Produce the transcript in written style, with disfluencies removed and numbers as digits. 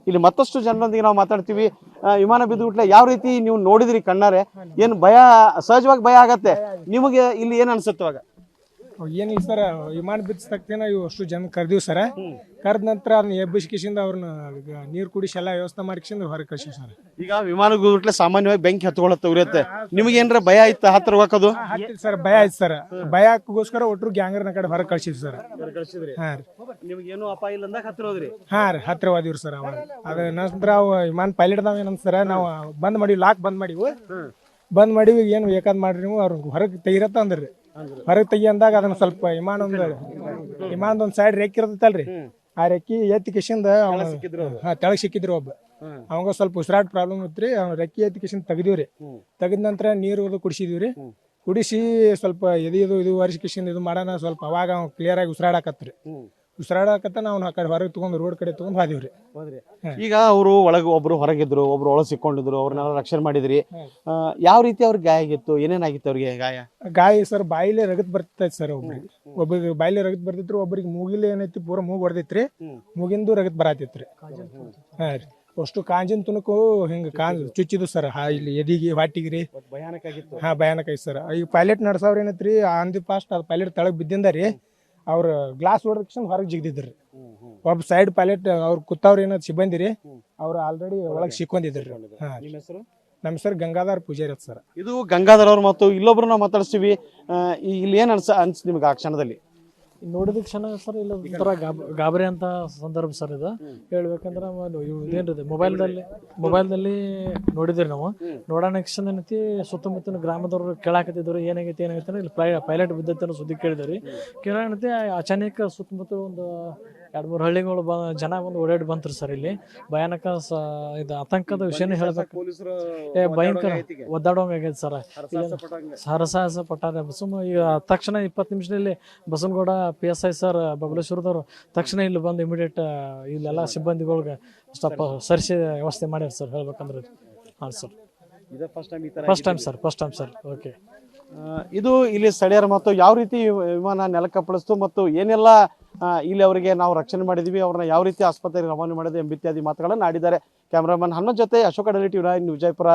ಇಲ್ಲಿ ಮತ್ತಷ್ಟು ಜನರೊಂದಿಗೆ ನಾವು ಮಾತಾಡ್ತೀವಿ. ವಿಮಾನ ಬಿದ್ದು ಯಾವ ರೀತಿ ನೀವು ನೋಡಿದ್ರಿ ಕಣ್ಣಾರೆ, ಏನು ಭಯ, ಸಹಜವಾಗಿ ಭಯ ಆಗತ್ತೆ ನಿಮಗೆ, ಇಲ್ಲಿ ಏನ್ ಅನ್ಸುತ್ತವಾಗ? ಏನಿಲ್ಲ ಸರ್, ವಿಮಾನ ಬಿದ್ದ ತಕ್ಷಣ ಇವು ಅಷ್ಟು ಜನ ಕರೆದಿವಿ ಸರ್. ಕರೆದ ನಂತರ ಅದನ್ನ ಎಬ್ಬಿಸ್ಕಿಸಿಂದ ಅವ್ರನ್ನ ನೀರು ಕುಡಿಸಿ ಎಲ್ಲ ವ್ಯವಸ್ಥೆ ಮಾಡ್ಕಿಸಿಂದ ಹೊರಗೆ ಕಳ್ಸಿ ಸರ್. ಈಗ ವಿಮಾನ ಬಿದ್ಬಿಟ್ಲೆ ಸಾಮಾನ್ಯವಾಗಿ ಬೆಂಕಿ ಹತ್ಕೊಳತ್ತ ಉರಿಯತ್ತೆ, ನಿಮ್ಗೆ ಏನ್ರ ಭಯ ಆಯ್ತಾ ಹತ್ರ ಹೋಗೋದು? ಹತ್ತಿರ ಸರ್, ಭಯ ಆಯ್ತು ಸರ್. ಭಯಕ್ಕೋಸ್ಕರ ಒಟ್ಟರು ಗ್ಯಾಂಗರ್ನ ಕಡೆ ಹೊರಗೆ ಕಳ್ಸಿದ್ವಿ ಸರ್. ಹಾ ರೀ, ನಿಮ್ಗೆ ಏನು ಅಪಾಯ ಇಲ್ಲ ಅಂದಾಗ ಹತ್ರ ಹೋದ್ರಿ? ಹಾ ರೀ, ಹತ್ರ ಹೋದಿವ್ರಿ ಸರ್. ಅವಾಗ ಅದ ನಂತರ ಅವು ವಿಮಾನ ಪೈಲಟ್ದವ ಏನಂತಾರ, ನಾವು ಬಂದ್ ಮಾಡಿವಿ, ಲಾಕ್ ಬಂದ್ ಮಾಡಿವಿ, ಏನು ಬೇಕಾದ್ ಮಾಡ್ರಿ ನೀವು, ಅವ್ರ ಹೊರಗೆ ತೆಗಿರತ್ತ ಅಂದ್ರಿ. ಹೊರಗೆ ತೆಗಿ ಅಂದಾಗ ಅದನ್ನ ಸ್ವಲ್ಪ ವಿಮಾನದೊಂದು ಸೈಡ್ ರೆಕ್ಕೆ ಇರ್ತೈತಲ್ರಿ, ಆ ರೆಕ್ಕಿ ಎತ್ತಿ ಕಿಶಿಂದ ತೆಳಗ್ ಸಿಕ್ಕಿದ್ರು ಒಬ್ಬ. ಅವಾಗ ಸ್ವಲ್ಪ ಉಸಿರಾಟ ಪ್ರಾಬ್ಲಮ್ ಇತ್ರಿ, ಅವ್ನ ರೆಕ್ಕಿ ಎತ್ತಿ ಕಿಶಿಂದ ತೆಗ್ದಿವ್ರಿ. ತೆಗೆದ ನಂತರ ನೀರು ಕುಡಿಸಿದಿವ್ರಿ. ಕುಡಿಸಿ ಸ್ವಲ್ಪ ಇದು ವರ್ಷ ಕಿಶಿಂದ ಇದು ಮಾಡೋಣ ಸ್ವಲ್ಪ. ಅವಾಗ ಅವ್ನು ಕ್ಲಿಯರ್ ಆಗಿ ಉಸಿರಾಡಕತ್ರಿ. ನಾವು ಆ ಕಡೆ ಹೊರಗೆ ತಗೊಂಡು ರೋಡ್ ಕಡೆ ತಗೊಂಡ್ ಹೋದಿವ್ರಿ. ಈಗ ಅವರು ಒಳಗೆ ಒಬ್ರು ಹೊರಗಿದ್ರು, ಒಬ್ರು ಒಳಗೆ ಸಿಕ್ಕೊಂಡಿದ್ರು, ಅವ್ರನ್ನೆಲ್ಲ ರಕ್ಷಣೆ ಮಾಡಿದ್ರಿ. ಯಾವ ರೀತಿ ಅವ್ರಿಗೆ ಗಾಯ ಆಗಿತ್ತು, ಏನೇನಾಗಿತ್ತು ಅವ್ರಿಗೆ ಗಾಯ ಸರ್? ಬಾಯಿಲೆ ರಗತ್ ಬರ್ತೈತಿ ಸರ್. ಒಬ್ರಿಗೆ ಬಾಯಿಲೆ ರಗತ್ ಬರ್ತಿತ್ರಿ, ಒಬ್ರಿಗೆ ಮೂಗಿಲೆ ಏನೈತಿ ಪೂರ ಮೂಗ್ ಹೊಡೆದಿತ್ರಿ, ಮೂಗಿಂದು ರಗತ್ ಬರತೈತ್ರಿ. ಹಾ ರೀ, ಅಷ್ಟು ಕಾಂಜಿನ ತುಣುಕು ಹಿಂಗ ಚುಚ್ಚಿದು ಸರ್. ಇಲ್ಲಿ ಎದಿಗೆ ಹೊಟ್ಟಿಗ್ರಿ. ಹಾ, ಭಯಾನಕ ಐತಿ ಸರ್. ಈಗ ಪೈಲಟ್ ನಡ್ಸವ್ರ ಏನೈತ್ರಿ, ಆನ್ ದಿ ಫಾಸ್ಟ್ ಅದು ಪೈಲಟ್ ತೆಳಗ್ ಬಿದ್ದಿಂದ ರೀ, ಅವ್ರ ಗ್ಲಾಸ್ ಹೊಡೆದ ಹೊರಗೆ ಜಿಗ್ದಿದ್ರಿ. ಒಬ್ಬ ಸೈಡ್ ಪೈಲಟ್ ಅವ್ರ ಕೂತವ್ರ ಏನೋ ಸಿಬ್ಬಂದಿ ರೀ, ಅವ್ರು ಆಲ್ರೆಡಿ ಒಳಗೆ ಸಿಕ್ಕೊಂಡಿದ್ರಿ. ನಮ್ಮ ಹೆಸರು ಗಂಗಾಧರ್ ಪೂಜಾರಿ ಸರ್. ಇದು ಗಂಗಾಧರ್ ಅವ್ರು. ಮತ್ತು ಇಲ್ಲೊಬ್ರು ನಾವು ಮಾತಾಡ್ತೀವಿ. ಇಲ್ಲಿ ಏನ್ ಅನ್ಸ್ ನಿಮ್ಗೆ ಆ ಕ್ಷಣದಲ್ಲಿ ನೋಡಿದ ಕ್ಷಣ ಸರ್? ಇಲ್ಲ ಒಂಥರ ಗಾಬರಿ ಅಂತ ಸಂದರ್ಭ ಸರ್. ಇದು ಹೇಳ್ಬೇಕಂದ್ರೆ ಇದೇನ್ರಿ ಮೊಬೈಲ್ದಲ್ಲಿ ನೋಡಿದ್ರಿ ನಾವು. ನೋಡೋಣ ಕ್ಷಣ ಏನೈತಿ, ಸುತ್ತಮುತ್ತಲಿನ ಗ್ರಾಮದವ್ರು ಕೇಳಾಕತ್ತಿದ್ರು ಏನಾಗೈತಿ ಇಲ್ಲಿ ಪೈಲಟ್ ಬಿದ್ದೈತೆ ಅನ್ನೋ ಸುದ್ದಿ ಕೇಳಿದ್ರಿ. ಕೇಳೋಣತಿ ಅಚಾನಕ್ ಸುತ್ತಮುತ್ತಲು ಒಂದು 2-3 ಹಳ್ಳಿಗಳು ಜನ ಒಂದು ಓಡಾಡಿ ಬಂತ್ರಿ ಸರ್. ಇಲ್ಲಿ ಭಯಾನಕ ಇದು ಆತಂಕದ ವಿಷಯನೇ ಹೇಳ್ಬೇಕು. ಭಯಂಕರ ಒದ್ದಾಡೋಂಗ ಆಗೈತೆ ಸರ್. ಹರಸಾಹಸ ಪಟ್ಟಾರೆ. ಈಗ ತಕ್ಷಣ 20 ನಿಮಿಷದಲ್ಲಿ ಬಸವನಗೌಡ PSI ಸರ್ ಬಬಲೇಶ್ವರದವ್ರು ತಕ್ಷಣ ಇಲ್ಲಿ ಬಂದು ಇಮಿಡಿಯೇಟ್ ಇಲ್ಲೆಲ್ಲ ಸಿಬ್ಬಂದಿಗಳಿಗೆ ಸ್ವಲ್ಪ ಸರಿಸಿ ವ್ಯವಸ್ಥೆ ಮಾಡ್ಯಾರ ಸರ್. ಹೇಳ್ಬೇಕಂದ್ರೆ ಹಾಂ sir, first time sir. Okay, ಇದು ಇಲ್ಲಿ ಸ್ಥಳೀಯರ ಮತ್ತು ಯಾವ ರೀತಿ ವಿಮಾನ ನೆಲಕ್ಕಪ್ಪಳಿಸ್ತು ಮತ್ತು ಏನೆಲ್ಲ ಇಲ್ಲಿ ಅವರಿಗೆ ನಾವು ರಕ್ಷಣೆ ಮಾಡಿದ್ವಿ, ಅವ್ರನ್ನ ಯಾವ ರೀತಿ ಆಸ್ಪತ್ರೆಗೆ ರವಾನೆ ಮಾಡಿದ್ವಿ ಎಂಬಿತ್ಯಾದಿ ಮಾತುಗಳನ್ನು ಆಡಿದ್ದಾರೆ. ಕ್ಯಾಮ್ರಾಮನ್ ಹನುಮಂತ್ ಜೊತೆ ಅಶೋಕ ಡಲಿ ಟಿವಿ 9 ವಿಜಯಪುರ.